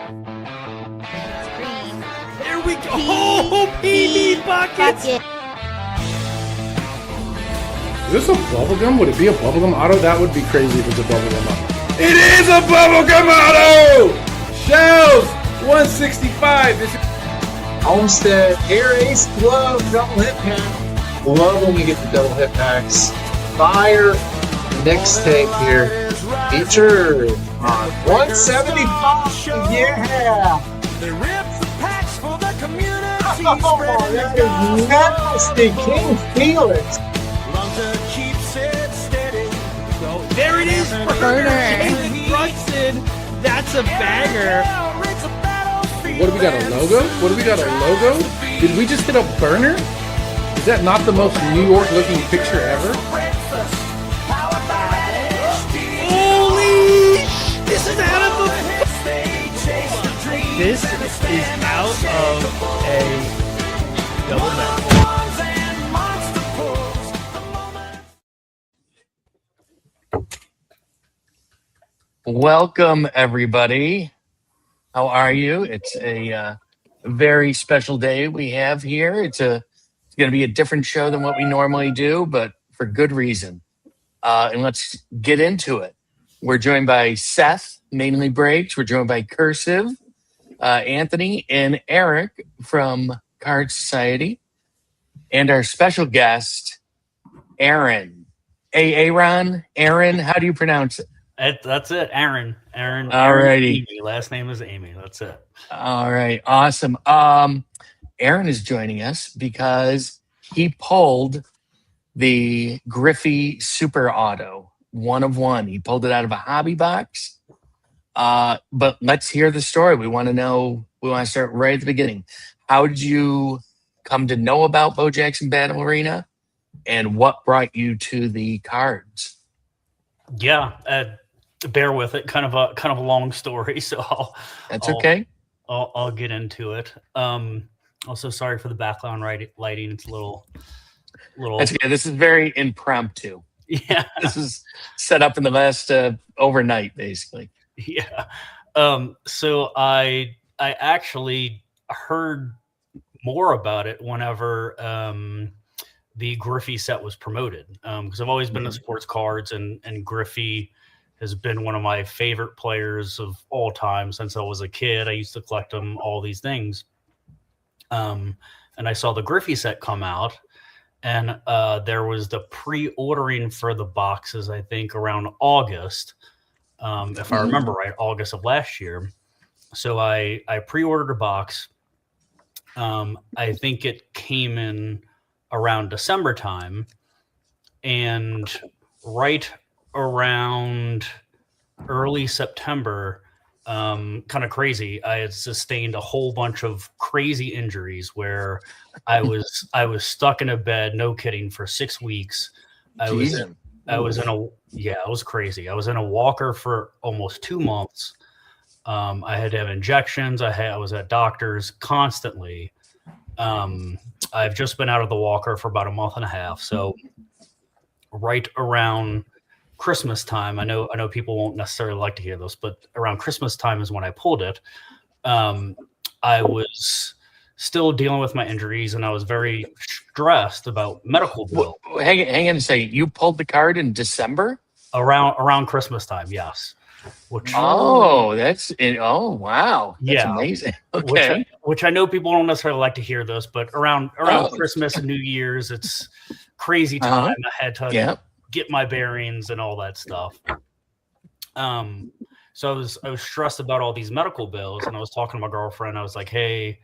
There we go. Oh, PB buckets. Is this a bubblegum? Would it be a bubblegum auto? That would be crazy if it's a bubblegum auto. It is a bubblegum auto! Shells! 165. This is Homestead Air Ace Glove double hit pack. Love when we get the double hit packs. Fire next take here. Featured on 175. Yeah! They rip the packs for the community. Oh, that is nasty. King Felix. Keeps it steady. So there it is. Burner. James Brunson. That's a banger. what do we got, a logo? What do we got, a logo? Did we just hit a burner? Is that not the most New York looking picture ever? Holy! This is out of the. This is out of a double back. Welcome, everybody. How are you? It's a very special day we have here. It's going to be a different show than what we normally do, but for good reason. And let's get into it. We're joined by Seth, Mainly Breaks. We're joined by Cursive, Anthony, and Eric from Card Society. And our special guest, Aaron. Aaron, how do you pronounce it? That's it, Aaron. Aaron. Alrighty. Amy. Last name is Amy. That's it. All right, awesome. Aaron is joining us because he pulled the Griffey Super Auto, 1 of 1. He pulled it out of a hobby box. But let's hear the story. We want to start right at the beginning. How did you come to know about Bo Jackson Battle Arena, and what brought you to the cards? Yeah, bear with it. Kind of a long story, so That's okay. I'll get into it. Also, sorry for the background lighting. It's a little. That's okay. This is very impromptu. Yeah, This is set up in the last overnight, basically. yeah. So I actually heard more about it whenever the Griffey set was promoted, because I've always been into sports cards, and Griffey has been one of my favorite players of all time since I was a kid. I used to collect them, all these things. And I saw the Griffey set come out, and there was the pre-ordering for the boxes, I think around August, if I remember right, August of last year. So I pre-ordered a box. I think it came in around December time, and right around early September, kind of crazy, I had sustained a whole bunch of crazy injuries where I was stuck in a bed, no kidding, for 6 weeks. It was crazy. I was in a walker for almost 2 months. I had to have injections. I was at doctors constantly. I've just been out of the walker for about a month and a half. So right around Christmas time, I know people won't necessarily like to hear this, but around Christmas time is when I pulled it. I was still dealing with my injuries, and I was very stressed about medical bills. Hang on a second. You pulled the card in December? Around Christmas time, yes. Wow. That's yeah, amazing. Okay. Which I know people don't necessarily like to hear this, but around Christmas and New Year's, it's crazy time. I had to get my bearings and all that stuff. So I was stressed about all these medical bills, and I was talking to my girlfriend. I was like, hey,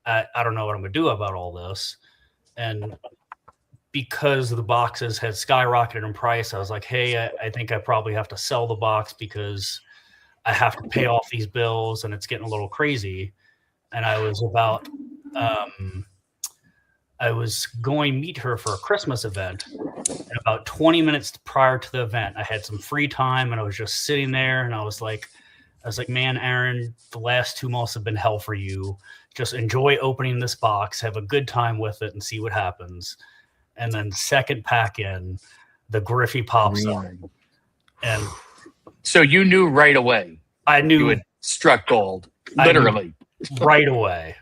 I don't know what I'm gonna do about all this. And because the boxes had skyrocketed in price, I was like, hey, I think I probably have to sell the box because I have to pay off these bills, and it's getting a little crazy. And I was I was going to meet her for a Christmas event. And about 20 minutes prior to the event, I had some free time, and I was just sitting there, and I was like, man, Aaron, the last 2 months have been hell for you. Just enjoy opening this box, have a good time with it, and see what happens. And then second pack in, the Griffey pops up. And so you knew right away. I knew you had struck gold. Literally. right away.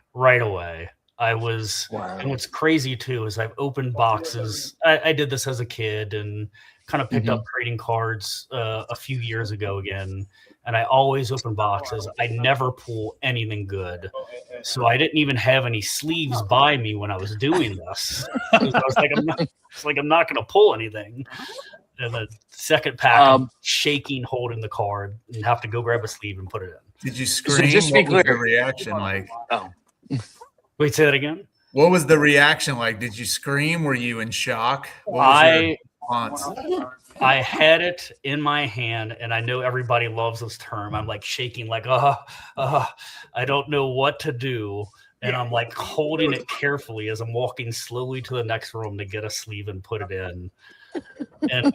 I was, Wow. and what's crazy too is I've opened boxes. I did this as a kid and kind of picked up trading cards a few years ago again. And I always open boxes. I never pull anything good. So I didn't even have any sleeves by me when I was doing this. I was like, I'm not going to pull anything. And the second pack, I'm shaking, holding the card, and have to go grab a sleeve and put it in. Did you scream? just to be What was clear- the reaction like? Oh, Wait, say that again? What was the reaction like? Did you scream? Were you in shock? What was your response? I had it in my hand, and I know everybody loves this term. I'm like shaking, like, I don't know what to do. And I'm like holding it carefully as I'm walking slowly to the next room to get a sleeve and put it in. And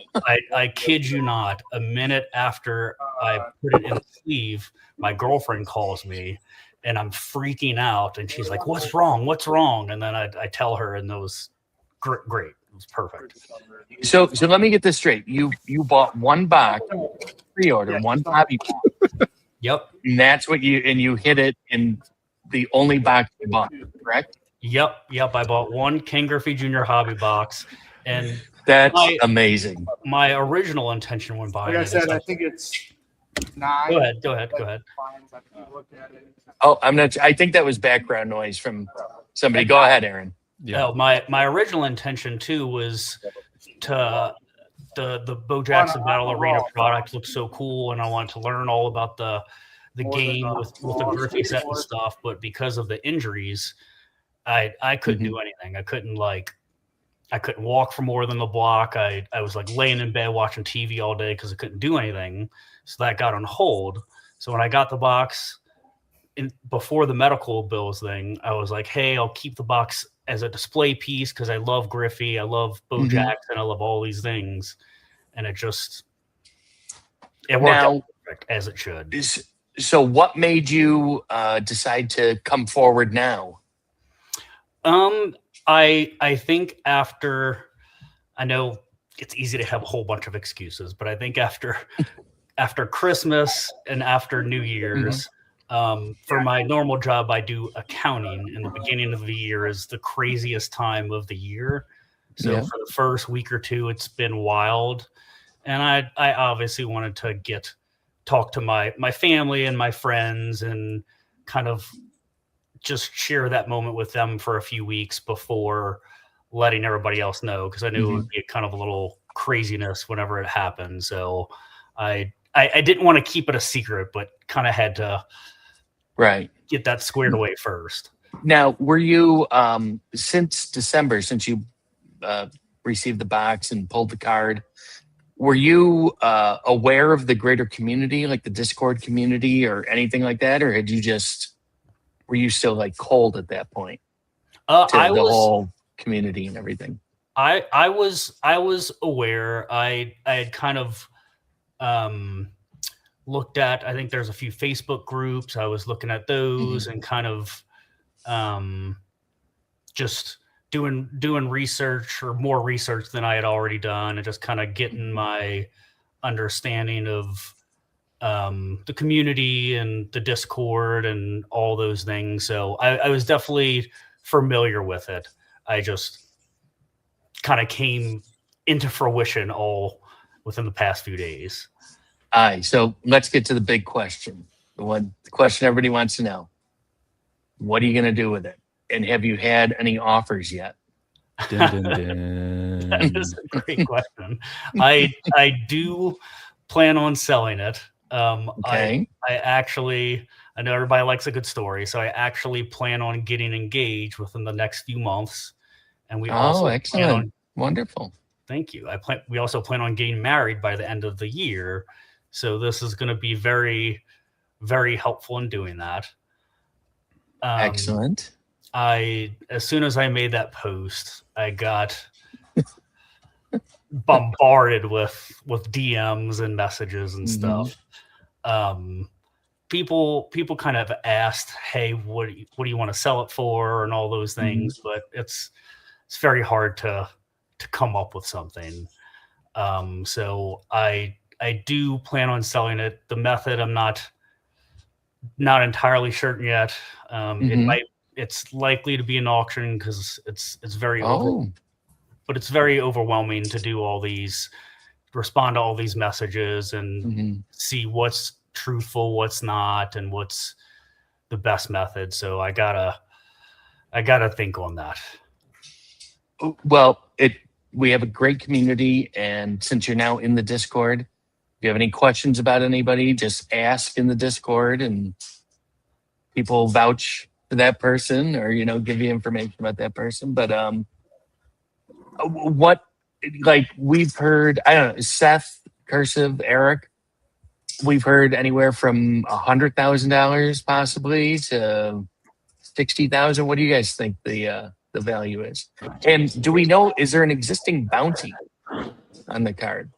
I kid you not, a minute after I put it in the sleeve, my girlfriend calls me and I'm freaking out. And she's like, what's wrong? What's wrong? And then I tell her, and that was great. It was perfect. so let me get this straight. You bought one box, pre-order, one hobby box, Yep. and that's what you hit it in the only box you bought, correct? Yep. I bought one Ken Griffey Jr. hobby box, and That's amazing. my original intention when buying Like I it. said, I think it's 9. Go ahead. Oh, I think that was background noise from somebody. Go ahead, Aaron. No, my original intention too was to the Bo Jackson Battle Arena product looked so cool, and I wanted to learn all about the game with the Griffey set and stuff. But because of the injuries, I couldn't do anything. I couldn't walk for more than the block. I was like laying in bed watching TV all day because I couldn't do anything. So that got on hold. So when I got the box before the medical bills thing, I was like, hey, I'll keep the box as a display piece because I love Griffey, I love Bo Jackson, I love all these things. And it worked out perfect, as it should. So what made you decide to come forward now? I think after, I know it's easy to have a whole bunch of excuses, but I think after Christmas and after New Year's, for my normal job, I do accounting, and the beginning of the year is the craziest time of the year. So for the first week or two, it's been wild. And I obviously wanted to talk to my family and my friends and kind of just share that moment with them for a few weeks before letting everybody else know, because I knew it would be kind of a little craziness whenever it happened. So I didn't want to keep it a secret, but kind of had to get that squared away first. Now, were you since December, since you received the box and pulled the card, were you aware of the greater community, like the Discord community or anything like that, or were you still like cold at that point to the whole community and everything? I was aware. I had kind of looked at, I think there's a few Facebook groups. I was looking at those and kind of just doing research, or more research than I had already done, and just kind of getting my understanding of the community and the Discord and all those things. So I was definitely familiar with it. I just kind of came into fruition all within the past few days. All right, so let's get to the big question. The question everybody wants to know. What are you going to do with it? And have you had any offers yet? Dun, dun, dun. That is a great question. I do plan on selling it. Okay. I know everybody likes a good story, so I actually plan on getting engaged within the next few months. And we also excellent. Wonderful. Thank you. We also plan on getting married by the end of the year. So this is going to be very, very helpful in doing that. Excellent. As soon as I made that post, I got bombarded with DMs and messages and stuff. People kind of asked, "Hey, what do you want to sell it for?" and all those things, but it's very hard to come up with something. So I do plan on selling it. The method I'm not not entirely certain yet. Mhm. It's likely to be an auction because it's very Oh, but it's very overwhelming to do all these, respond to all these messages and mhm. see what's truthful, what's not, and what's the best method. So I gotta think on that. Well, we have a great community, and since you're now in the Discord, if you have any questions about anybody, just ask in the Discord, and people vouch for that person, or give you information about that person. But what, like, we've heard, I don't know, Seth, Cursive, Eric, we've heard anywhere from $100,000 possibly to 60,000. What do you guys think the value is? And do we know, is there an existing bounty on the card?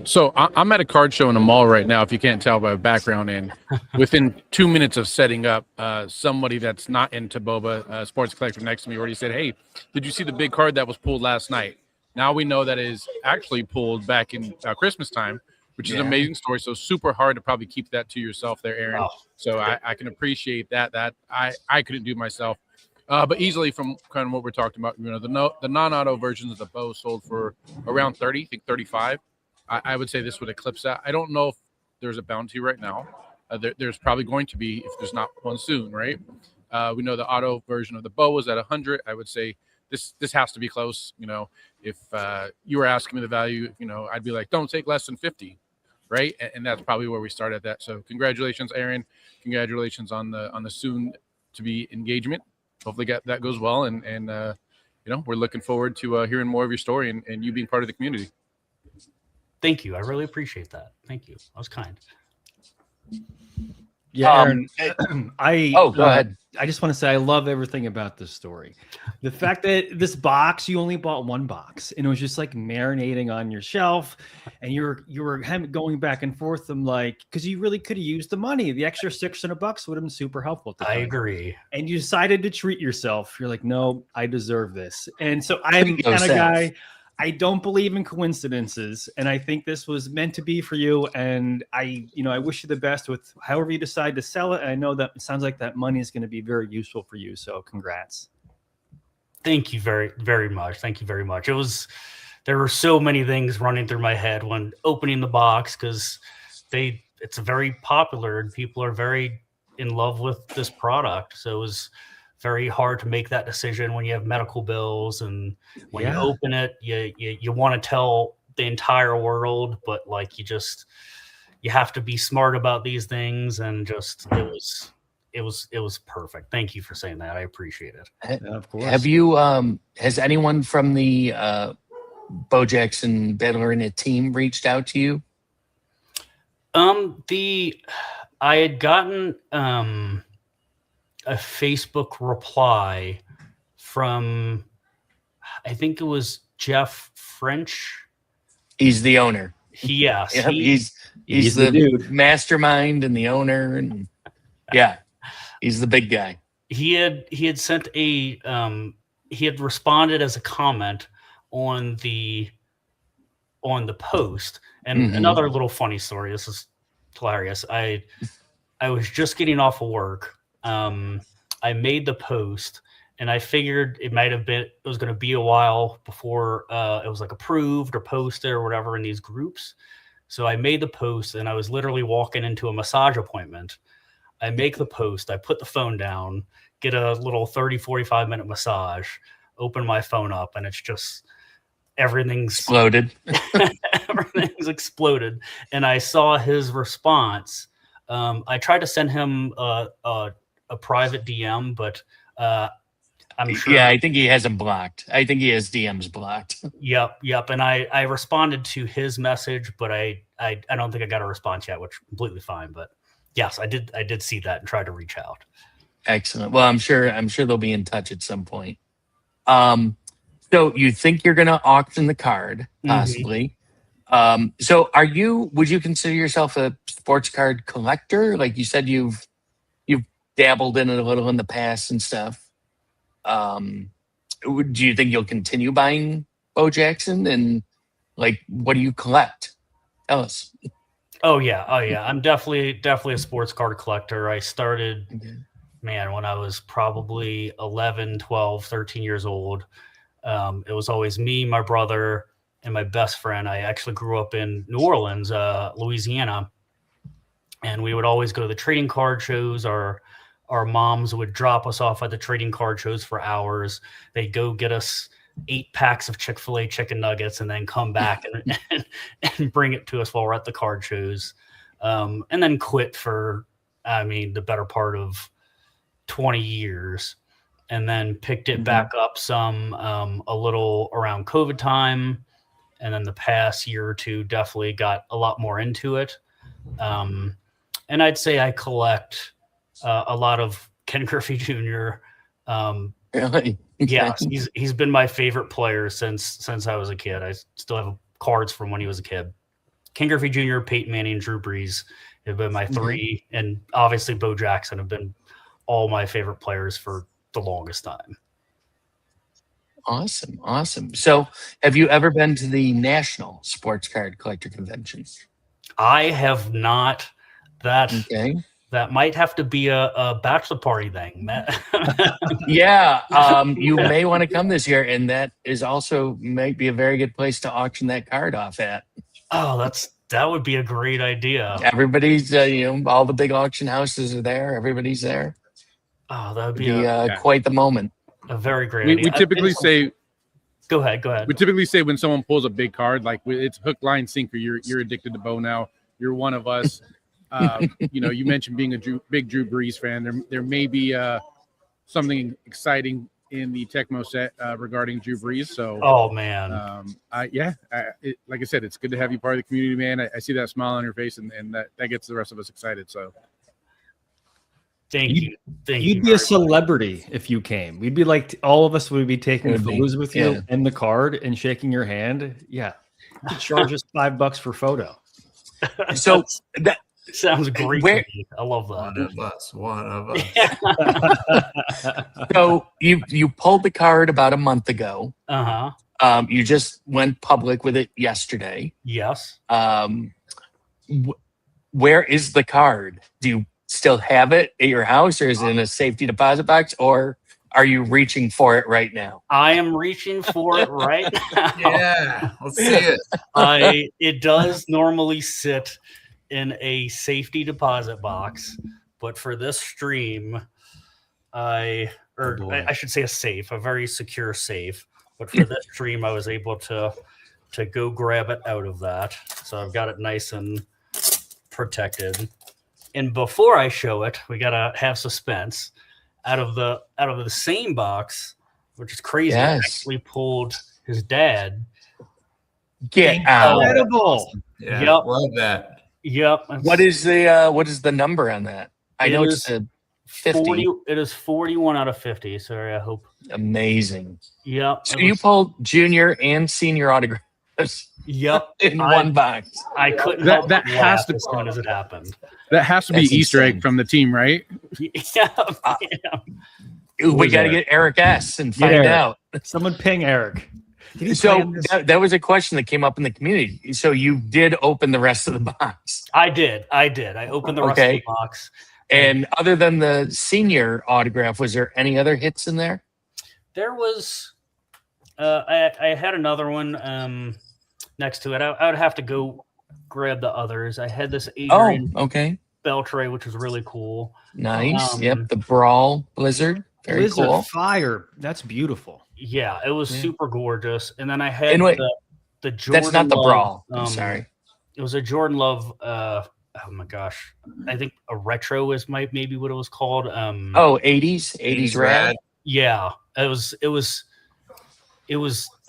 So I'm at a card show in a mall right now, if you can't tell by my background. And within 2 minutes of setting up, somebody that's not into boba, sports collector next to me, already said, "Hey, did you see the big card that was pulled last night?" Now we know that is actually pulled back in Christmas time, which is an amazing story. So super hard to probably keep that to yourself there, Aaron. Wow. So I can appreciate that I couldn't do myself. But easily, from kind of what we're talking about, the non-auto versions of the bow sold for around 30, I think 35. I would say this would eclipse that. I don't know if there's a bounty right now. There's probably going to be if there's not one soon, right? We know the auto version of the bow was at 100. I would say this has to be close. If you were asking me the value, I'd be like, don't take less than 50, right? And that's probably where we start at that. So congratulations, Aaron. Congratulations on the soon to be engagement. Hopefully that goes well, and we're looking forward to hearing more of your story and you being part of the community. Thank you. I really appreciate that. Thank you. That was kind. Yeah, Aaron, Go ahead. I just want to say I love everything about this story. The fact that this box, you only bought one box, and it was just like marinating on your shelf, and you were going back and forth. I'm like, because you really could have used the money. The extra $600 would have been super helpful. I agree. And you decided to treat yourself. You're like, no, I deserve this. And so I'm the kind of guy. I don't believe in coincidences, and I think this was meant to be for you. And I wish you the best with however you decide to sell it. And I know that it sounds like that money is going to be very useful for you. So congrats. Thank you very, very much. Thank you very much. There were so many things running through my head when opening the box, because it's very popular and people are very in love with this product. So it was very hard to make that decision when you have medical bills, and when you open it, you want to tell the entire world, but like you have to be smart about these things, and just it was perfect. Thank you for saying that. I appreciate it. Of course. Have you has anyone from the Bo Jackson Battle Arena team reached out to you? I had gotten a Facebook reply from, I think it was Jeff French. He's the owner. Yes. Yeah, he's the dude, mastermind and the owner, and he's the big guy. He had sent he had responded as a comment on the post. And another little funny story. This is hilarious. I was just getting off of work. I made the post, and I figured it was going to be a while before it was like approved or posted or whatever in these groups. So I made the post, and I was literally walking into a massage appointment. I make the post, I put the phone down, get a little 30-45 minute massage, open my phone up, and it's just everything's exploded. Everything's exploded. And I saw his response. I tried to send him a private DM, but I'm sure. Yeah, I think he has him blocked. I think he has DMs blocked. Yep. And I responded to his message, but I don't think I got a response yet, which is completely fine. But yes, I did see that and tried to reach out. Excellent. Well, I'm sure they'll be in touch at some point. So you think you're going to auction the card, possibly? So would you consider yourself a sports card collector? Like you said, you've dabbled in it a little in the past and stuff. Do you think you'll continue buying Bo Jackson? And like, what do you collect? Tell us. Oh yeah. I'm definitely a sports card collector. I started, man, when I was probably 11, 12, 13 years old. It was always me, my brother, and my best friend. I actually grew up in New Orleans, Louisiana, and we would always go to the trading card shows. Our moms would drop us off at the trading card shows for hours. They'd go get us 8 packs of Chick-fil-A chicken nuggets and then come back and bring it to us while we're at the card shows. And then quit for, the better part of 20 years, and then picked it back up some a little around COVID time. And then the past year or two definitely got a lot more into it. And I'd say I collect a lot of Ken Griffey Jr. Really? Yeah, he's been my favorite player since I was a kid. I still have cards from when he was a kid. Ken Griffey Jr., Peyton Manning, Drew Brees have been my 3, and obviously Bo Jackson have been all my favorite players for the longest time. Awesome. So, have you ever been to the National Sports Card Collector Convention? I have not. Okay. That might have to be a bachelor party thing, Matt. Yeah, you may want to come this year, and that is also might be a very good place to auction that card off at. Oh, that would be a great idea. Everybody's, all the big auction houses are there. Everybody's there. Oh, that would It'd be quite the moment. A very great idea. We typically say. Go ahead. We typically say when someone pulls a big card, like it's hook, line, sinker. You're addicted to Bo now. You're one of us. You mentioned being a big Drew Brees fan. There may be something exciting in the Tecmo set regarding Drew Brees. So, oh man, like I said, it's good to have you part of the community, man. I see that smile on your face, and that gets the rest of us excited. So, thank you. You'd be a celebrity if you came. We'd be like, all of us would be taking photos with you and the card and shaking your hand. Yeah, you could charge us $5 for photo. So that. Sounds great. I love that. One of us. So you pulled the card about a month ago. You just went public with it yesterday. Yes. Where is the card? Do you still have it at your house, or is it in a safety deposit box, or are you reaching for it right now? I am reaching for it right now. Yeah, let's see it. It does normally sit in a safety deposit box, but for this stream, I should say a very secure safe. But for this stream, I was able to go grab it out of that, so I've got it nice and protected. And before I show it, we gotta have suspense. Out of the same box, which is crazy, I actually pulled his dad. Get out! Incredible. Yeah, Yep. Love that. Yep. What is the number on that? I know it's a 50. 40, it is 41 out of 50. Sorry, I hope. Amazing. Yep. So you pulled junior and senior autographs. Yep. In one box. I couldn't help that but has laugh to as soon as it happened. That has to be That's Easter insane. egg from the team, right? Yeah. We got to get Eric S. and find Eric. out. Someone ping Eric. Did he So plan this? that was a question that came up in the community. So you did open the rest of the box. I did. I opened the rest of the box. And other than the senior autograph, was there any other hits in there? There was, I had another one next to it. I would have to go grab the others. I had this Adrian Beltre, which was really cool. Nice. Yep. The Brawl Blizzard. Very Blizzard cool. Fire. That's beautiful. Yeah, it was super gorgeous. And then I had wait, the Jordan that's not the Love, Brawl. I'm sorry. It was a Jordan Love. Oh my gosh, I think a retro is maybe what it was called. 80s rad. Yeah, it was. I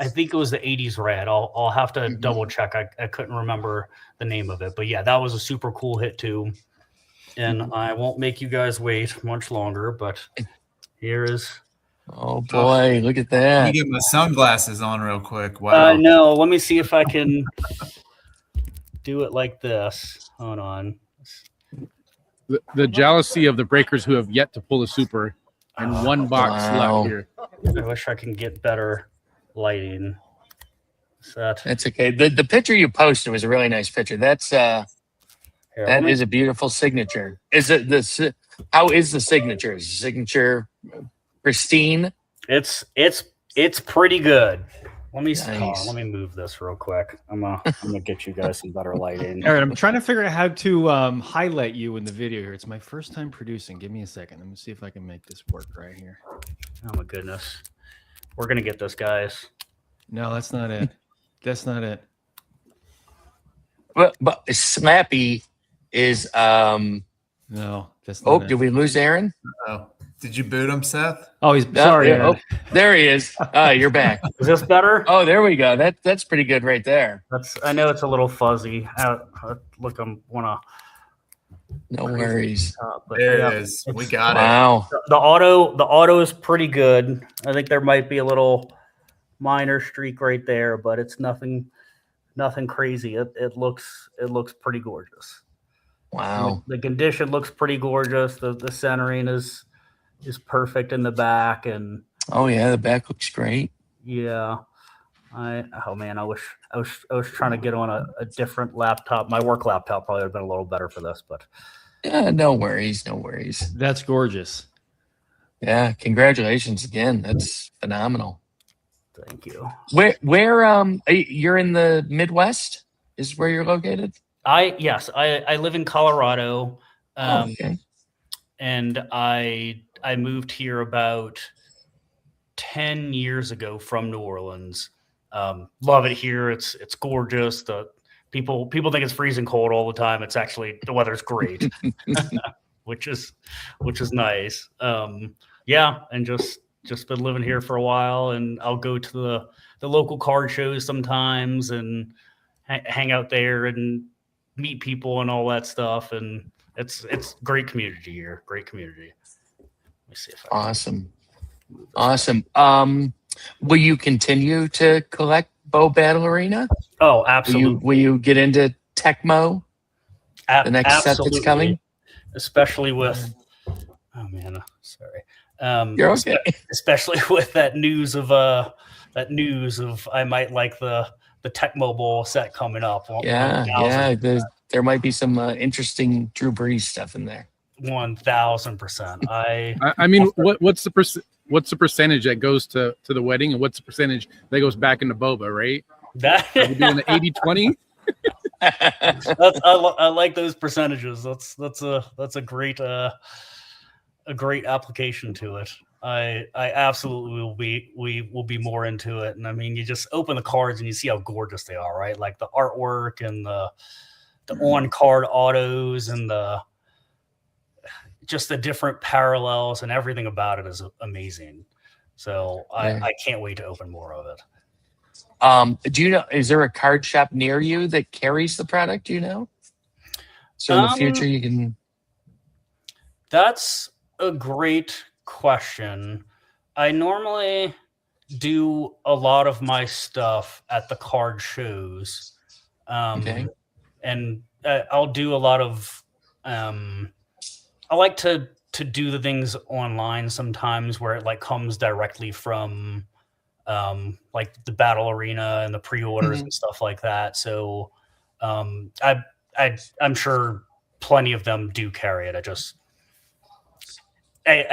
think it was the 80s rad. I'll have to double check. I couldn't remember the name of it, but yeah, that was a super cool hit too. And I won't make you guys wait much longer, but here is. Oh boy, look at that. Let me get my sunglasses on real quick. Wow. No, let me see if I can do it like this. Hold on. The jealousy of the breakers who have yet to pull a super, and one box left here. I wish I can get better lighting. That's okay. The picture you posted was a really nice picture. That's Here, That is a beautiful signature. Is it this? How is the signature? Is the signature pristine? It's pretty good. Let me Nice. let me move this real quick. I'm gonna get you guys some better lighting. Aaron, I'm trying to figure out how to highlight you in the video here. It's my first time producing. Give me a second. Let me see if I can make this work right here. Oh my goodness, we're gonna get this, guys. No, that's not it. That's not it. But Slappy is No, that's not oh, it. did we lose Aaron? Oh, did you boot him, Seth? Oh, he's sorry. Yeah, Aaron. oh, there he is. You're back. Is this better? Oh, there we go. That's pretty good right there. I know it's a little fuzzy. Look, I'm wanna. No worries. But There yeah, it is. We got it. Wow. the auto is pretty good. I think there might be a little minor streak right there, but it's nothing crazy. It looks pretty gorgeous. Wow. The condition looks pretty gorgeous. The centering is perfect in the back, and Oh yeah, the back looks great. yeah. I wish I was trying to get on a different laptop. My work laptop probably would have been a little better for this, but Yeah, no worries, no worries. That's gorgeous. Yeah, congratulations again. That's phenomenal. thank you. Where you're in the Midwest is where you're located? I live in Colorado, Okay. and I moved here about 10 years ago from New Orleans. Love it here. It's gorgeous. The people think it's freezing cold all the time. It's actually, the weather's great, which is nice. Yeah, and just been living here for a while, and I'll go to the local card shows sometimes and hang out there and meet people and all that stuff. And it's great community here. Great community. Let me see if I can Awesome. Will you continue to collect Bow Battle Arena? Oh, absolutely. Will you get into Tecmo? The next set that's coming? Especially with, oh man, sorry. You're okay. Especially with that news of I might like the Tecmo Bowl set coming up. Yeah. There might be some interesting Drew Brees stuff in there. 1000%. I mean, what's the percentage that goes to the wedding, and what's the percentage that goes back into boba, right? That Are we doing the 80-20? I like those percentages. That's a great application to it. I absolutely will be more into it. And I mean, you just open the cards and you see how gorgeous they are, right? Like the artwork and the on card autos and just the different parallels and everything about it is amazing. So I can't wait to open more of it. Do you know, is there a card shop near you that carries the product? Do you know? So in the future you can. That's a great question. I normally do a lot of my stuff at the card shows. Okay. And I'll do a lot of, I like to do the things online sometimes where it like comes directly from like the Battle Arena and the pre-orders and stuff like that. So I'm sure plenty of them do carry it. I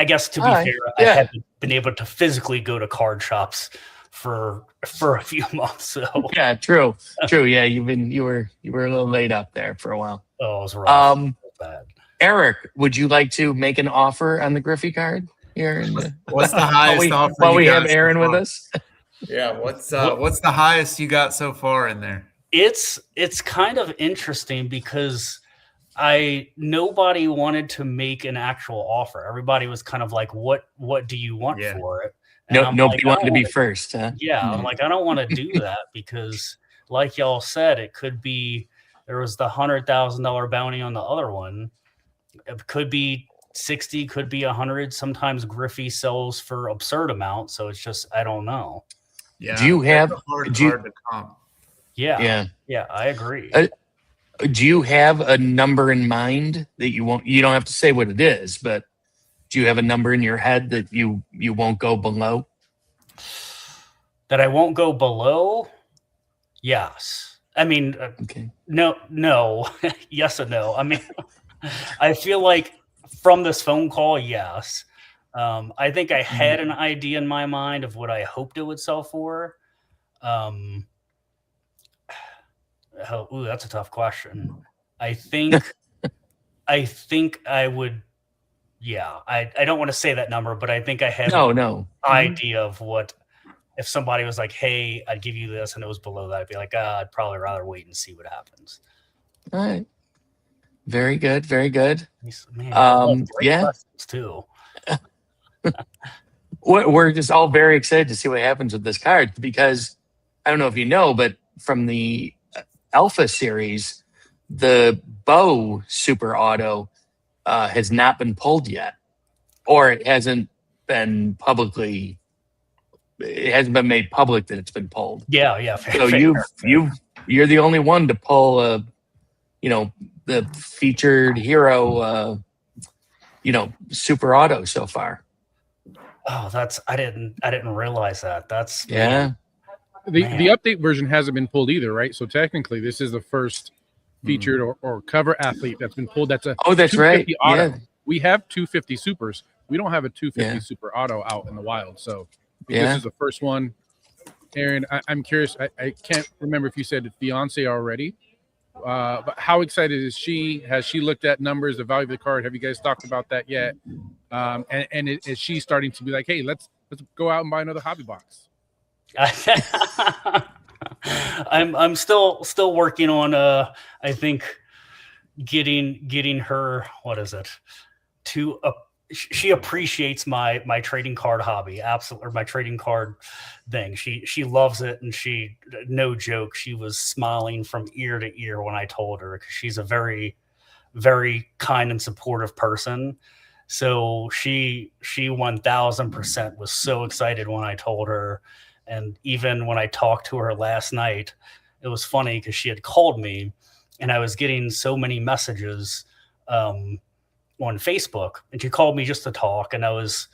guess to be fair, I haven't been able to physically go to card shops for a few months. So Yeah, true. Yeah, you were a little laid up there for a while. oh, it was rough. It was bad. Eric, would you like to make an offer on the Griffey card here? What's the highest offer? While you we got have so Aaron with far? us. Yeah. What's the highest you got so far in there? It's kind of interesting because nobody wanted to make an actual offer. Everybody was kind of like, what do you want for it? And Nobody wanted to be first, huh? Yeah, I'm like, I don't want to do that because, like y'all said, it could be there was the $100,000 bounty on the other one. It could be 60, could be 100. Sometimes Griffey sells for absurd amounts, so it's just I don't know. Yeah. Do you have? That's a hard do you- card to comp. Yeah, I agree. Do you have a number in mind that you won't? You don't have to say what it is, but do you have a number in your head that you won't go below? That I won't go below. Yes. I mean, Okay. no, yes and no. I mean, I feel like from this phone call, yes. I think I had an idea in my mind of what I hoped it would sell for. That's a tough question. I think I would. Yeah, I don't want to say that number, but I think I had No. idea of what if somebody was like, "Hey, I'd give you this," and it was below that, I'd be like, I'd probably rather wait and see what happens. All right. Very good. Very good. Man, I love great yeah. questions too. We're just all very excited to see what happens with this card because I don't know if you know, but from the Alpha series, the Bow Super Auto has not been pulled yet, or it hasn't been publicly. It hasn't been made public that it's been pulled. Yeah. So you're the only one to pull the featured hero Super Auto so far. Oh, I didn't realize that. That's yeah. The update version hasn't been pulled either, right? So technically, this is the first featured or cover athlete that's been pulled. That's that's right. Auto. Yeah. We have 250 supers. We don't have a 250 super auto out in the wild. So this is the first one. Aaron, I'm curious. I can't remember if you said fiance already, but how excited is she? Has she looked at numbers, the value of the card? Have you guys talked about that yet? And is she starting to be like, hey, let's go out and buy another hobby box? I'm still working on I think getting her, what is it, to she appreciates my trading card hobby, absolutely, or my trading card thing. She loves it, and she, no joke, she was smiling from ear to ear when I told her, because she's a very, very kind and supportive person. So she 1000% was so excited when I told her. And even when I talked to her last night, it was funny because she had called me and I was getting so many messages on Facebook, and she called me just to talk. And I was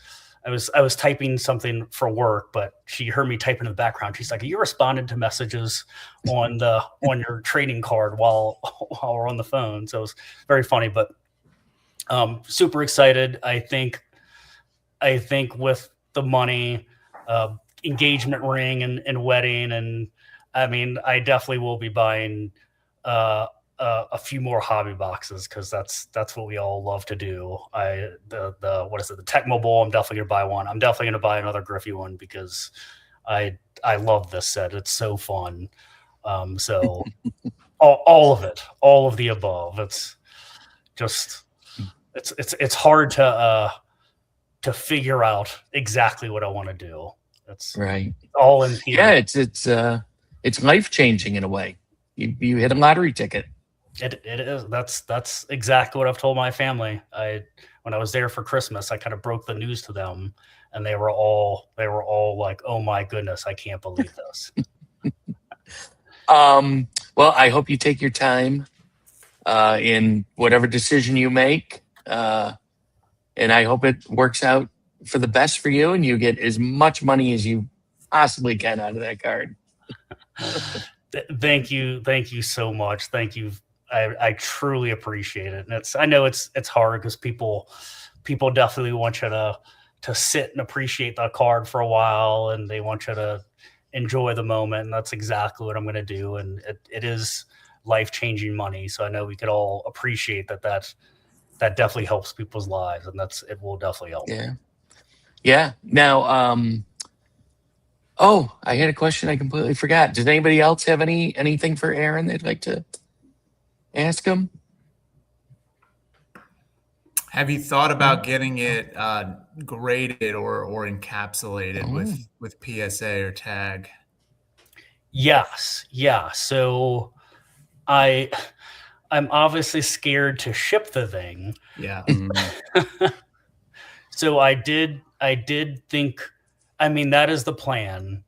typing something for work, but she heard me typing in the background. She's like, "You responded to messages on your trading card while we're on the phone." So it was very funny, but super excited. I think with the money, engagement ring and wedding, and I mean, I definitely will be buying a few more hobby boxes, because that's what we all love to do. The Tecmo Bowl, I'm definitely gonna buy one. I'm definitely gonna buy another Griffey one because I love this set. It's so fun. So all of it, all of the above. It's just it's hard to figure out exactly what I want to do. That's right. All in here. Yeah, it's life changing in a way. You hit a lottery ticket. It is. That's exactly what I've told my family. When I was there for Christmas, I kind of broke the news to them, and they were all like, "Oh my goodness, I can't believe this." Well, I hope you take your time in whatever decision you make, and I hope it works out for the best for you, and you get as much money as you possibly can out of that card. Thank you so much. Thank you. I truly appreciate it. And I know it's hard because people definitely want you to sit and appreciate the card for a while, and they want you to enjoy the moment. And that's exactly what I'm going to do. And it is life-changing money. So I know we could all appreciate that definitely helps people's lives, and it will definitely help. Yeah. Now, I had a question I completely forgot. Does anybody else have anything for Aaron they'd like to ask him? Have you thought about getting it graded or encapsulated with PSA or tag? Yes. Yeah. So I'm obviously scared to ship the thing. Yeah. So I did think, I mean, that is the plan.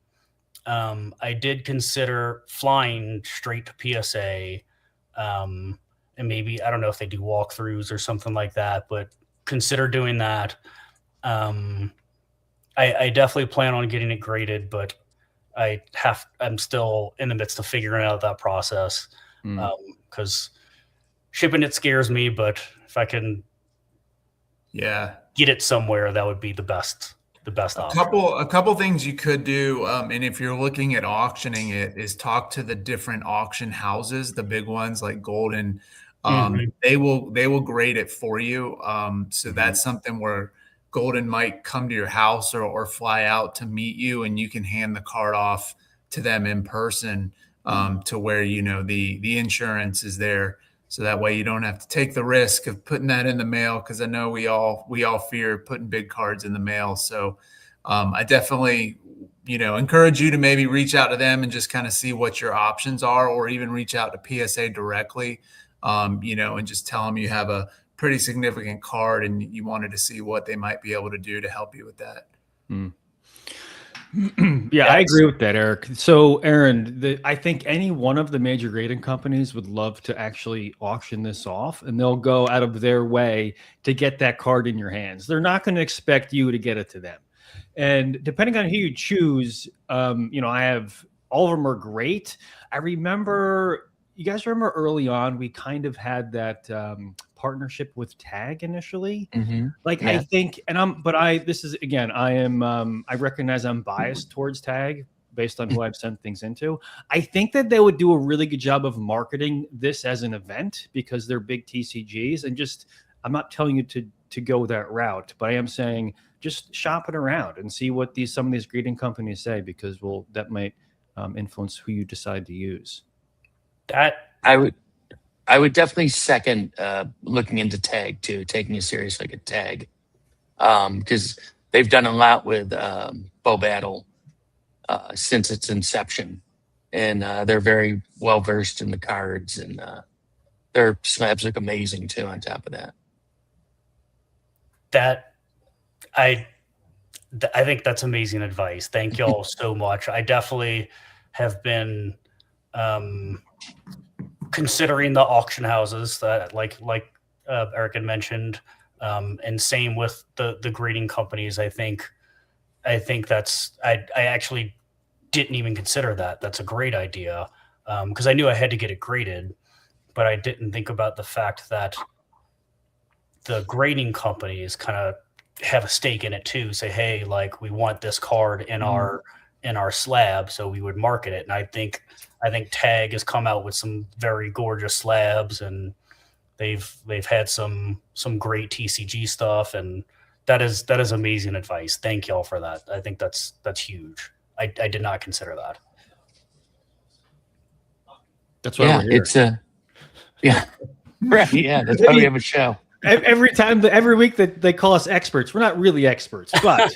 I did consider flying straight to PSA, and maybe, I don't know if they do walkthroughs or something like that, but consider doing that. I definitely plan on getting it graded, but I'm still in the midst of figuring out that process because shipping it scares me, but if I can Yeah. get it somewhere, that would be the best option. A couple things you could do, and if you're looking at auctioning it, is talk to the different auction houses, the big ones like Golden. They will grade it for you. So that's something where Golden might come to your house or fly out to meet you, and you can hand the card off to them in person, to where the insurance is there. So that way you don't have to take the risk of putting that in the mail, because I know we all fear putting big cards in the mail. So I definitely encourage you to maybe reach out to them and just kind of see what your options are, or even reach out to PSA directly, and just tell them you have a pretty significant card and you wanted to see what they might be able to do to help you with that. Yeah, I agree with that, Eric. So, Aaron, I think any one of the major grading companies would love to actually auction this off, and they'll go out of their way to get that card in your hands. They're not going to expect you to get it to them. And depending on who you choose, I have all of them are great. You guys remember early on, we kind of had that partnership with Tag initially. I think, I recognize I'm biased towards Tag based on who I've sent things into. I think that they would do a really good job of marketing this as an event because they're big TCGs, and I'm not telling you to go that route, but I am saying just shop it around and see what some of these grading companies say, because that might influence who you decide to use. I would definitely second looking into Tag too, taking it seriously at Tag, because they've done a lot with Bow Battle since its inception, and they're very well versed in the cards, and their slabs look amazing too. On top of that, I think that's amazing advice. Thank y'all so much. I definitely have been considering the auction houses that like Eric had mentioned, and same with the grading companies. I think that's I actually didn't even consider that. That's a great idea, because I knew I had to get it graded, but I didn't think about the fact that the grading companies kind of have a stake in it too. Say, hey, like, we want this card in our slab, so we would market it. And I think Tag has come out with some very gorgeous slabs, and they've had some great TCG stuff, and that is amazing advice. Thank y'all for that. I think that's huge. I did not consider that. That's why we're here. It's right. Yeah, that's why we have a show. Every week that they call us experts, we're not really experts, but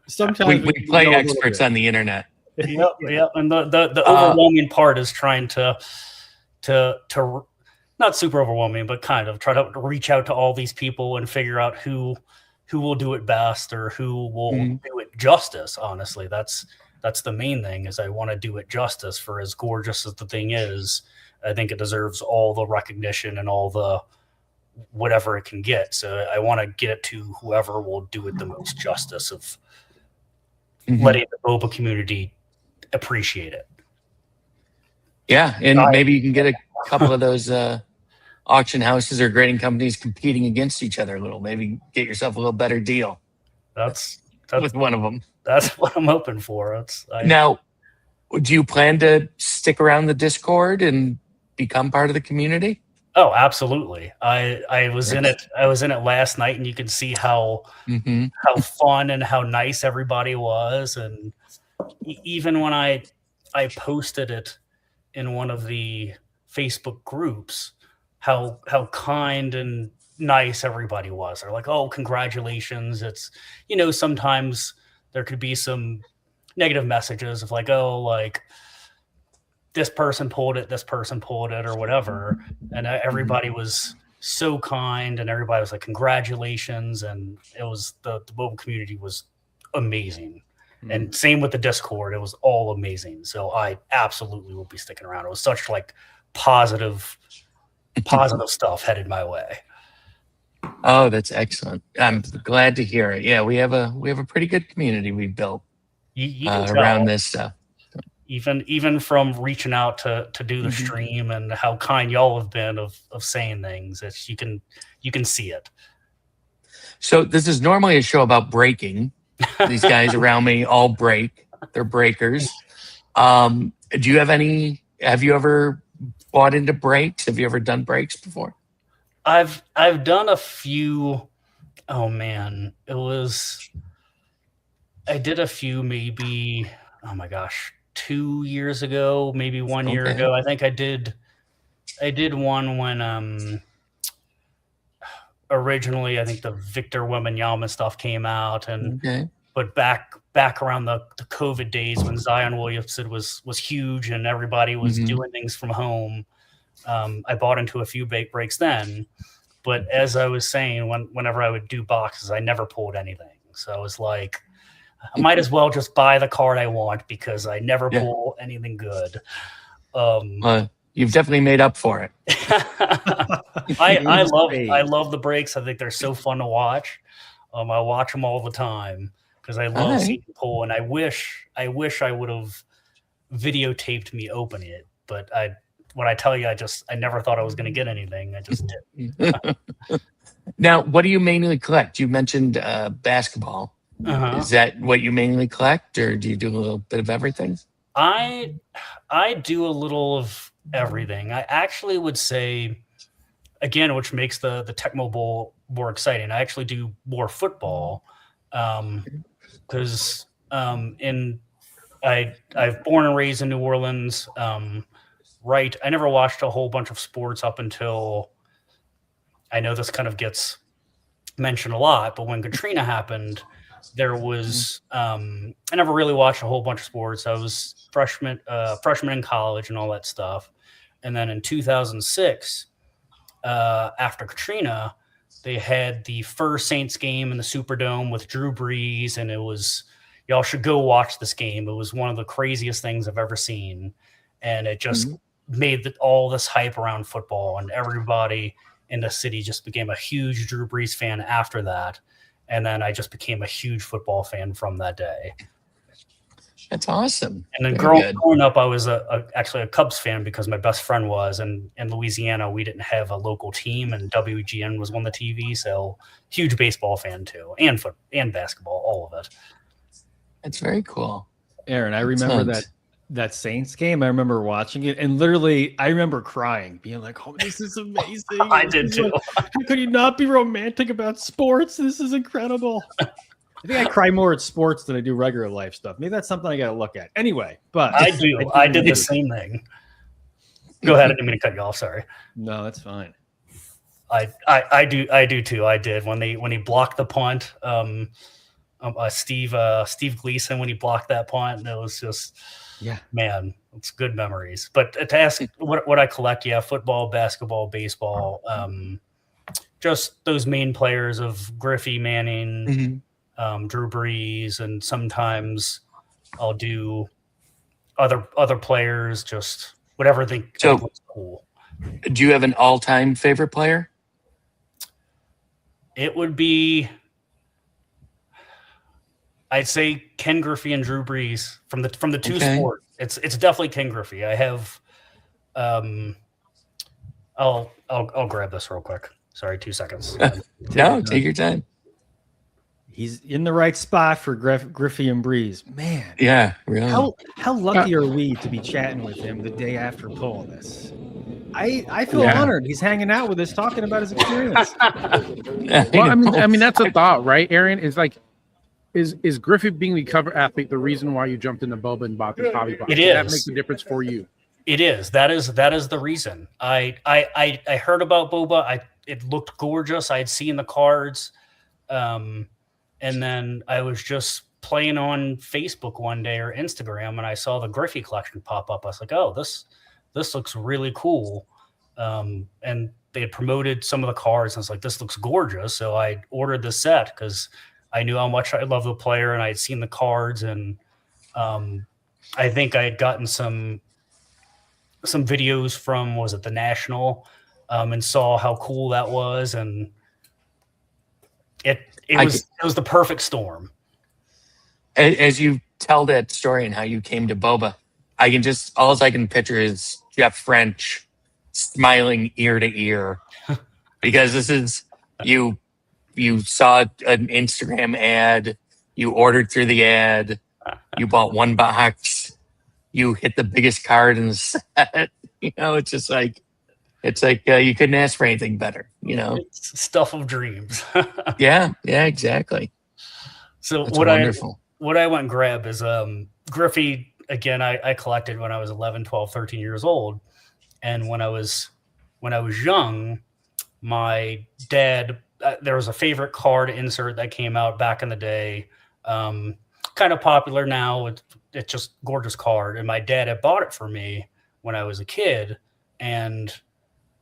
sometimes we play experts on the internet. Yep. And the overwhelming part is trying to not super overwhelming, but kind of try to reach out to all these people and figure out who will do it best, or who will do it justice. Honestly, that's the main thing, is I want to do it justice. For as gorgeous as the thing is, I think it deserves all the recognition and all the whatever it can get. So I want to get it to whoever will do it the most justice of letting the MOBA community appreciate it. Yeah, and maybe you can get a couple of those auction houses or grading companies competing against each other a little. Maybe get yourself a little better deal. That's with one of them. That's what I'm hoping for. Now, do you plan to stick around the Discord and become part of the community? Oh, absolutely. I was in it. I was in it last night, and you can see how fun and how nice everybody was. And even when I posted it in one of the Facebook groups, how kind and nice everybody was. They're like, "Oh, congratulations!" It's, sometimes there could be some negative messages of like, "Oh, like, this person pulled it, or whatever." And everybody was so kind, and everybody was like, congratulations. And it was the mobile community was amazing. And same with the Discord. It was all amazing. So I absolutely will be sticking around. It was such like positive stuff headed my way. Oh, that's excellent. I'm glad to hear it. Yeah, we have a pretty good community we built You can around tell. this stuff. even from reaching out to do the stream and how kind y'all have been of saying things. It's you can see it. So this is normally a show about breaking. These guys around me all break. They're breakers. Do you have any? Have you ever bought into breaks? Have you ever done breaks before? I've done a few. Oh man, I did a few maybe. Oh my gosh, 2 years ago, maybe 1 year ago. I think I did one when originally I think the Victor Wembanyama stuff came out, and but back around the COVID days when Zion Williamson was huge and everybody was doing things from home, I bought into a few breaks then. But as I was saying, whenever I would do boxes, I never pulled anything. So I was like, I might as well just buy the card I want because I never pull anything good. You've definitely made up for it. I love the breaks. I think they're so fun to watch. I watch them all the time because I love seeing pull, and I wish I would have videotaped me opening it. But when I tell you, I never thought I was going to get anything. I just did. Now, what do you mainly collect? You mentioned basketball. Is that what you mainly collect, or do you do a little bit of everything? I do a little of everything. I actually would say, again, which makes the Tecmo Bowl more exciting, I actually do more football because I've born and raised in New Orleans. Right, I never watched a whole bunch of sports up until, I know this kind of gets mentioned a lot, but when Katrina happened, there was I never really watched a whole bunch of sports. I was freshman in college and all that stuff. And then in 2006, after Katrina, they had the first Saints game in the Superdome with Drew Brees, and it was, y'all should go watch this game. It was one of the craziest things I've ever seen, and it just made all this hype around football, and everybody in the city just became a huge Drew Brees fan after that. And then I just became a huge football fan from that day. That's awesome. And then growing up, I was actually a Cubs fan because my best friend was. And in Louisiana, we didn't have a local team, and WGN was on the TV. So huge baseball fan too, and basketball, all of it. That's very cool. Aaron, I remember that Saints game. I remember watching it, and literally I remember crying, being like, oh, this is amazing. I did too. How could you not be romantic about sports? This is incredible. I think I cry more at sports than I do regular life stuff. Maybe that's something I got to look at. Anyway, but I do. I did the same thing. Go ahead. I didn't mean to cut you off. Sorry. No, that's fine. I do too. I did when he blocked the punt. Steve Gleason, when he blocked that punt, and it was just, man, it's good memories. But to ask what I collect, football, basketball, baseball, just those main players of Griffey, Manning, Drew Brees, and sometimes I'll do other players, just whatever they think looks cool. Do you have an all-time favorite player? It would be, I'd say Ken Griffey and Drew Brees from the two sports. It's definitely Ken Griffey. I have, I'll grab this real quick. Sorry, 2 seconds. No, take your time. He's in the right spot for Griffey and Brees. Man. Yeah, really. How lucky are we to be chatting with him the day after pulling this? I feel honored. He's hanging out with us, talking about his experience. Well, I mean that's a thought, right, Aaron? Is like, is Griffey being the cover athlete the reason why you jumped into Boba and bought the hobby box? It Does is. that make the difference for you? It is. That is the reason. I heard about Boba. It looked gorgeous. I had seen the cards. And then I was just playing on Facebook one day or Instagram, and I saw the Griffey collection pop up. I was like, oh, this looks really cool. And they had promoted some of the cards, and I was like, this looks gorgeous. So I ordered the set because I knew how much I love the player, and I had seen the cards, and I think I had gotten some videos from, was it the National, and saw how cool that was, and it was the perfect storm. As you tell that story and how you came to Boba, all I can picture is Jeff French smiling ear to ear because this is you saw an Instagram ad, you ordered through the ad, you bought one box, you hit the biggest card in the set. It's just like you couldn't ask for anything better. It's stuff of dreams. Yeah, exactly. So That's what wonderful. I went and grabbed is Griffey. Again, I collected when I was 11, 12, 13 years old. And when I was young, my dad, there was a favorite card insert that came out back in the day. Kind of popular now. It's just gorgeous card. And my dad had bought it for me when I was a kid. And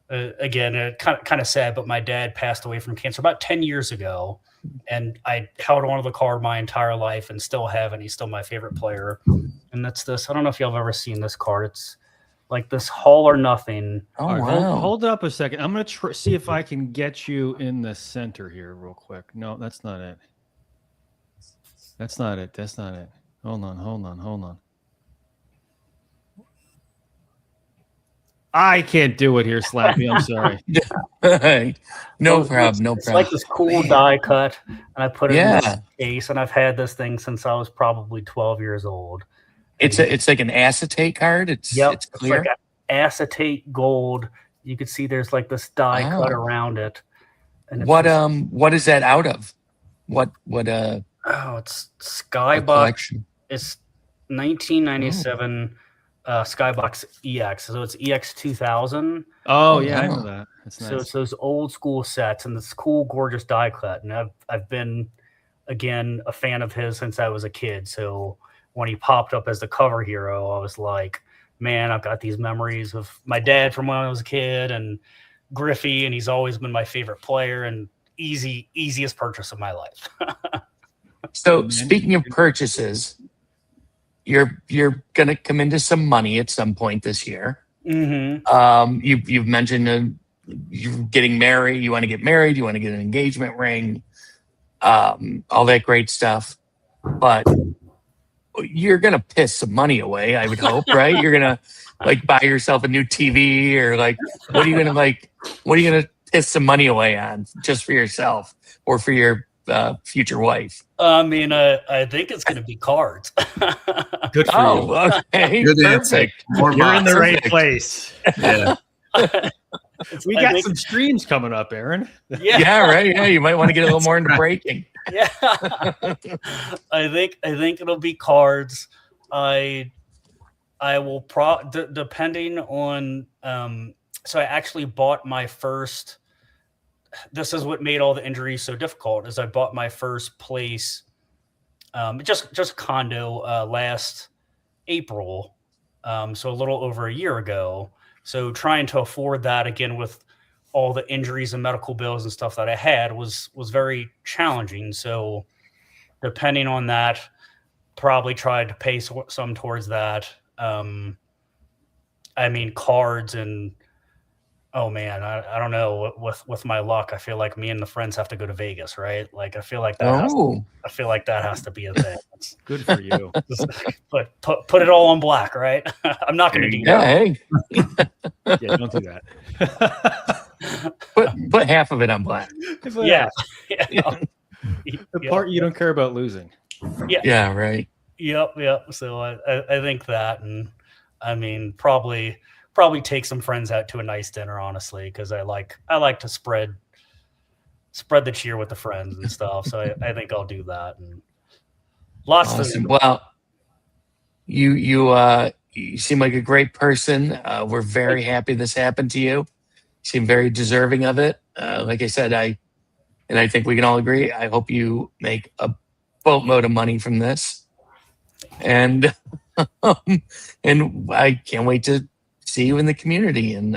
again, it kind of sad, but my dad passed away from cancer about 10 years ago. And I held on to the card my entire life and still have, and he's still my favorite player. And that's this. I don't know if y'all have ever seen this card. It's like this All or Nothing. Oh, All right, wow. hold it up a second. I'm going to see if I can get you in the center here real quick. No, that's not it. That's not it. Hold on. I can't do it here, Slappy. I'm sorry. No problem. It's like this cool die cut, and I put it in this case, and I've had this thing since I was probably 12 years old. It's like an acetate card. It's clear. It's like acetate gold. You can see there's like this die cut around it. And it's what is that out of? What it's Skybox. collection? It's 1997 Skybox EX. So it's EX 2000. Oh yeah, I know that. That's nice. So it's those old school sets and this cool, gorgeous die cut. And I've been, again, a fan of his since I was a kid. So when he popped up as the cover hero, I was like, man, I've got these memories of my dad from when I was a kid and Griffey, and he's always been my favorite player and easiest purchase of my life. So speaking of purchases, you're gonna come into some money at some point this year. Mm-hmm. You've mentioned you're getting married. You want to get married. You want to get an engagement ring. All that great stuff. But you're gonna piss some money away, I would hope, right? You're gonna like buy yourself a new TV or like what are you gonna piss some money away on just for yourself or for your future wife? I mean, I think it's going to be cards. Good for you. Okay. Good answer. More You're in the boxes. right place. Yeah. We got some streams coming up, Aaron. Yeah, right. Yeah, you might want to get a little more into breaking. Yeah. I think it'll be cards. I will depending on so I actually bought my first. This is what made all the injuries so difficult. Is I bought my first place, just condo last April, so a little over a year ago. So trying to afford that again with all the injuries and medical bills and stuff that I had was very challenging. So depending on that, probably tried to pay some towards that. I mean, cards and. Oh man, I don't know. With my luck, I feel like me and the friends have to go to Vegas, right? Like I feel like that has to be a thing. It's good for you. But put it all on black, right? I'm not going to do that. Hey. Yeah, don't do that. put half of it on black. Yeah. The part you don't care about losing. Yeah. Yeah. Right. Yep. So I think that, and I mean probably take some friends out to a nice dinner, honestly, because I like to spread the cheer with the friends and stuff. So I think I'll do that. And lots awesome. of Well, you seem like a great person. We're very happy this happened to you. You seem very deserving of it. Like I said, I think we can all agree. I hope you make a boatload of money from this, and and I can't wait to see you in the community and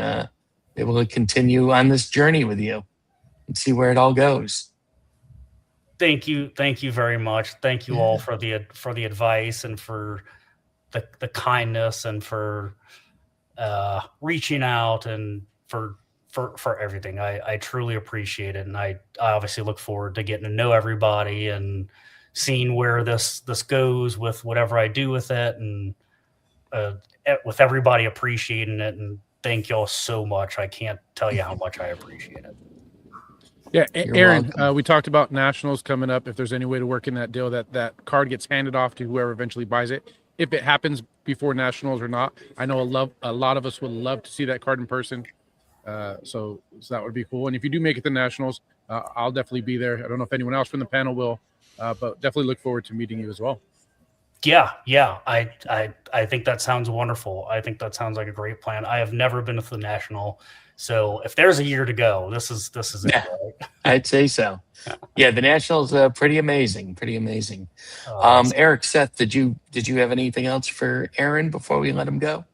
able to continue on this journey with you and see where it all goes. Thank you very much. Thank you all for the advice and for the kindness and for reaching out and for everything. I truly appreciate it, and I obviously look forward to getting to know everybody and seeing where this goes with whatever I do with it. And with everybody appreciating it, and thank y'all so much. I can't tell you how much I appreciate it. Yeah, You're Aaron, welcome. we talked about nationals coming up. If there's any way to work in that deal, that card gets handed off to whoever eventually buys it. If it happens before nationals or not, I know a lot of us would love to see that card in person. So that would be cool. And if you do make it to nationals, I'll definitely be there. I don't know if anyone else from the panel will, but definitely look forward to meeting you as well. Yeah. I think that sounds wonderful. I think that sounds like a great plan. I have never been to the national, so if there's a year to go, this is it. Yeah. Right? I'd say so. Yeah, the Nationals pretty amazing. Uh, Eric, Seth, did you have anything else for Aaron before we let him go?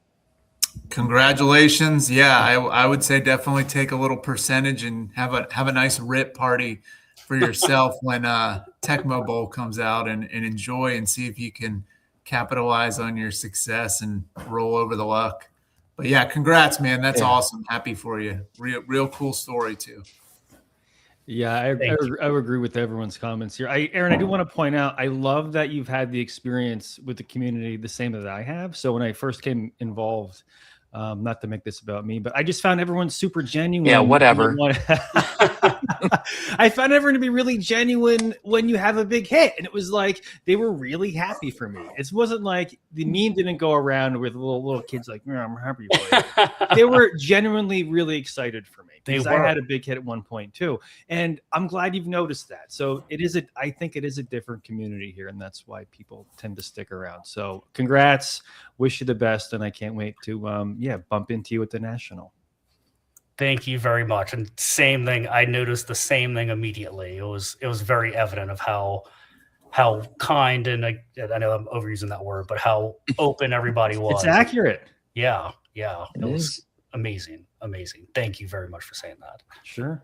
Congratulations. Yeah, I would say definitely take a little percentage and have a nice rip party for yourself when Tecmo Bowl comes out, and enjoy and see if you can capitalize on your success and roll over the luck. But yeah, congrats, man. That's awesome. Happy for you. Real cool story too. Yeah, I would agree with everyone's comments here. Aaron, I do want to point out, I love that you've had the experience with the community the same that I have. So when I first came involved, not to make this about me, but I just found everyone super genuine. Yeah, whatever. I found everyone to be really genuine when you have a big hit. And it was like, they were really happy for me. It wasn't like the meme didn't go around with little kids like, yeah, I'm happy for you. They were genuinely really excited for me. Because I had a big hit at one point too. And I'm glad you've noticed that. So I think it is a different community here. And that's why people tend to stick around. So congrats, wish you the best. And I can't wait to, bump into you at the National. Thank you very much. And same thing. I noticed the same thing immediately. It was very evident of how kind, and I know I'm overusing that word, but how open everybody was. It's accurate. Yeah. It It was is. amazing. Thank you very much for saying that. Sure.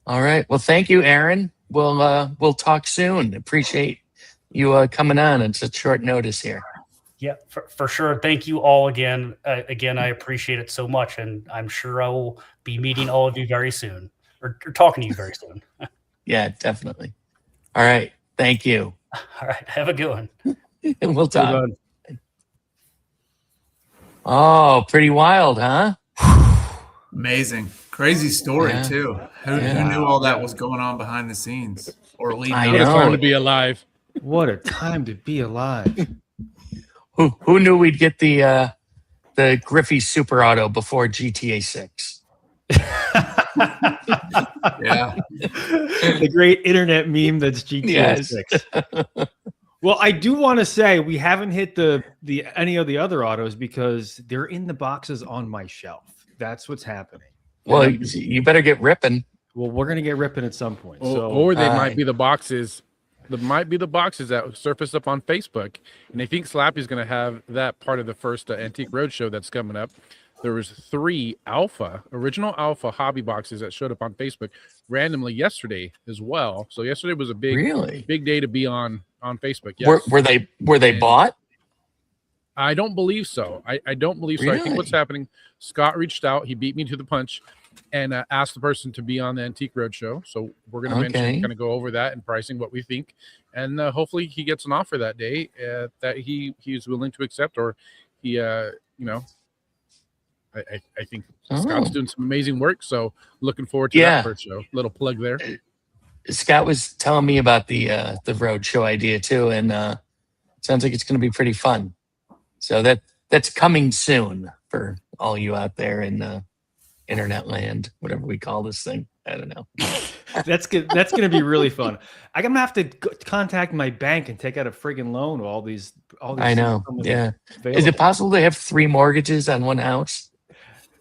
All right. Well, thank you, Aaron. We'll talk soon. Appreciate you coming on at such short notice here. Yeah, for sure. Thank you all again. Again, I appreciate it so much, and I'm sure I will be meeting all of you very soon, or talking to you very soon. Yeah, definitely. All right. Thank you. All right, have a good one. And we'll talk. Oh, pretty wild, huh? Amazing. Crazy story Yeah. too. Who knew all that was going on behind the scenes or leading I up What a know. time to be alive. What a time to be alive. Who knew we'd get the Griffey Super Auto before GTA 6? Yeah. The great internet meme that's GTA Yes. 6. Well, I do want to say we haven't hit the any of the other autos because they're in the boxes on my shelf. That's what's happening. Well, you better get ripping. Well, we're gonna get ripping at some point. So Or they Alright. might be the boxes. There might be the boxes that surface up on Facebook, and I think Slappy's going to have that part of the first Antique Roadshow that's coming up. There was 3 original alpha hobby boxes that showed up on Facebook randomly yesterday as well. So yesterday was a Really? big day to be on Facebook. Yes. Were they bought? I don't believe so. I don't believe so. I think what's Really? happening, Scott reached out. He beat me to the punch and asked the person to be on the Antique Roadshow. So we're going to mention, kind of go over that and pricing, what we think. And hopefully he gets an offer that day that he is willing to accept, or he, I think Scott's doing some amazing work. So looking forward to that first show. Little plug there. Scott was telling me about the Roadshow idea too, and it sounds like it's going to be pretty fun. So that's coming soon for all you out there in internet land, whatever we call this thing. I don't know. that's good. That's gonna be really fun. I'm gonna have to contact my bank and take out a friggin' loan. All these. I know. Yeah. Available. Is it possible to have 3 mortgages on one house?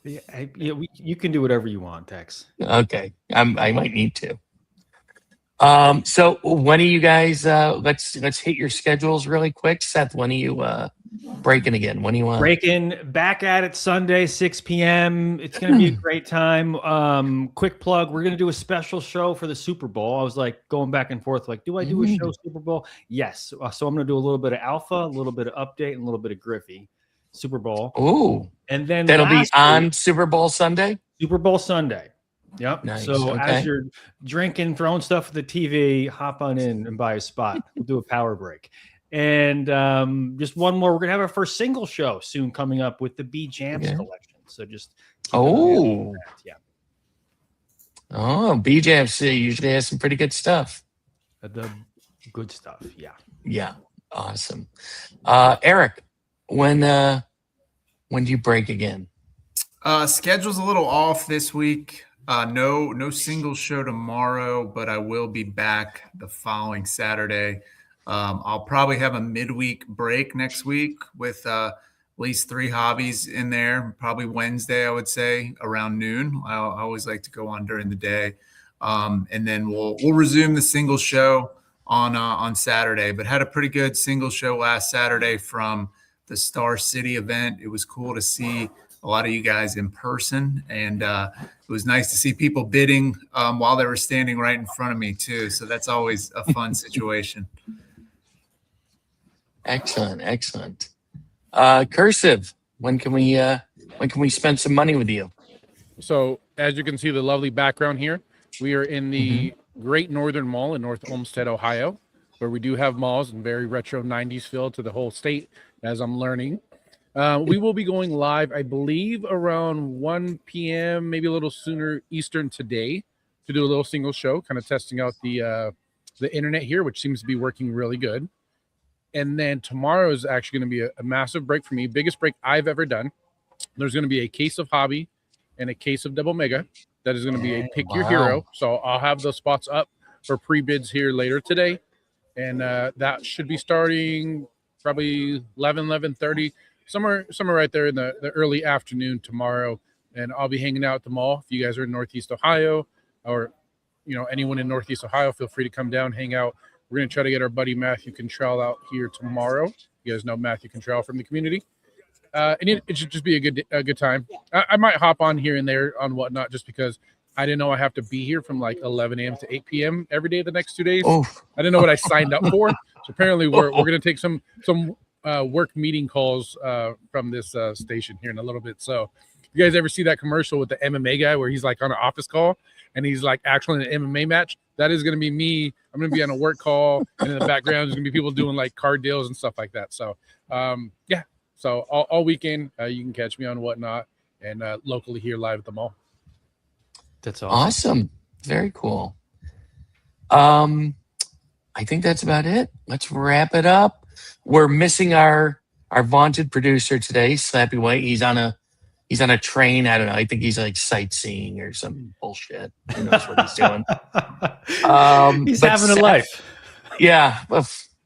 Yeah, you can do whatever you want, Tex. Okay. I might need to. So when are you guys, let's hit your schedules really quick. Seth, when are you breaking again? When do you want? Breaking back at it Sunday, 6 p.m. It's going to be a great time. Quick plug. We're going to do a special show for the Super Bowl. I was like going back and forth, like, do I do a show Super Bowl? Yes. So I'm going to do a little bit of Alpha, a little bit of Update, and a little bit of Griffey. Super Bowl. Ooh. And then That'll be lastly, on Super Bowl Sunday? Super Bowl Sunday. Yep. Nice, So okay. as you're drinking, throwing stuff at the TV, hop on in and buy a spot. We'll do a power break. And just one more. We're gonna have our first single show soon coming up with the B Jams collection. So just keep an eye out for that. Yeah. Oh, BJMC usually has some pretty good stuff. The good stuff. Yeah. Yeah. Awesome. Eric, when do you break again? Schedule's a little off this week. No single show tomorrow, but I will be back the following Saturday. I'll probably have a midweek break next week with at least 3 hobbies in there. Probably Wednesday, I would say, around noon. I always like to go on during the day, and then we'll resume the single show on Saturday. But had a pretty good single show last Saturday from the Star City event. It was cool to see a lot of you guys in person, and it was nice to see people bidding while they were standing right in front of me too. So that's always a fun situation. Excellent. Cursive, when can we spend some money with you? So as you can see, the lovely background here, we are in the Great Northern Mall in North Olmsted, Ohio, where we do have malls and very retro 90s feel to the whole state, as I'm learning. We will be going live, I believe, around 1 p.m., maybe a little sooner Eastern today, to do a little single show, kind of testing out the internet here, which seems to be working really good. And then tomorrow is actually going to be a massive break for me, biggest break I've ever done. There's going to be a case of Hobby and a case of Double Mega. That is going to be a Pick Your Hero. So I'll have those spots up for pre-bids here later today. And that should be starting probably 11:30, somewhere right there in the early afternoon tomorrow. And I'll be hanging out at the mall. If you guys are in Northeast Ohio, or anyone in Northeast Ohio, feel free to come down, hang out. We're going to try to get our buddy Matthew Contrell out here tomorrow. You guys know Matthew Contrell from the community. And it should just be a good time. I might hop on here and there on whatnot, just because I didn't know I have to be here from like 11 a.m. to 8 p.m. every day the next 2 days. I didn't know what I signed up for. So apparently we're going to take some work meeting calls from this station here in a little bit. So if you guys ever see that commercial with the MMA guy where he's like on an office call and he's like actually in an MMA match, that is going to be me. I'm going to be on a work call, and in the background there's going to be people doing like card deals and stuff like that. So yeah. So all weekend you can catch me on Whatnot and locally here live at the mall. That's Awesome. Very cool. I think that's about it. Let's wrap it up. We're missing our vaunted producer today, Slappy White. He's on a train. I don't know. I think he's like sightseeing or some bullshit. Who knows what he's doing? He's having a life. Yeah.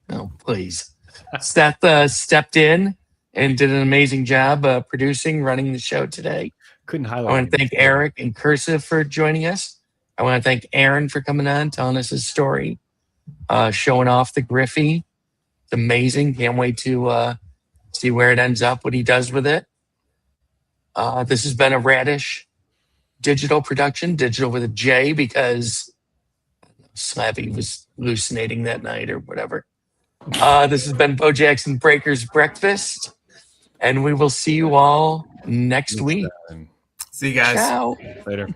No, please. Seth stepped in and did an amazing job producing, running the show today. Couldn't highlight. I want to thank Eric and Cursive for joining us. I want to thank Aaron for coming on, telling us his story, showing off the Griffey. It's amazing. Can't wait to see where it ends up, what he does with it. This has been a Radish digital production, digital with a J, because Slappy was hallucinating that night or whatever. This has been Bo Jackson Breakers Breakfast, and we will see you all next week. See you guys. Ciao. Later.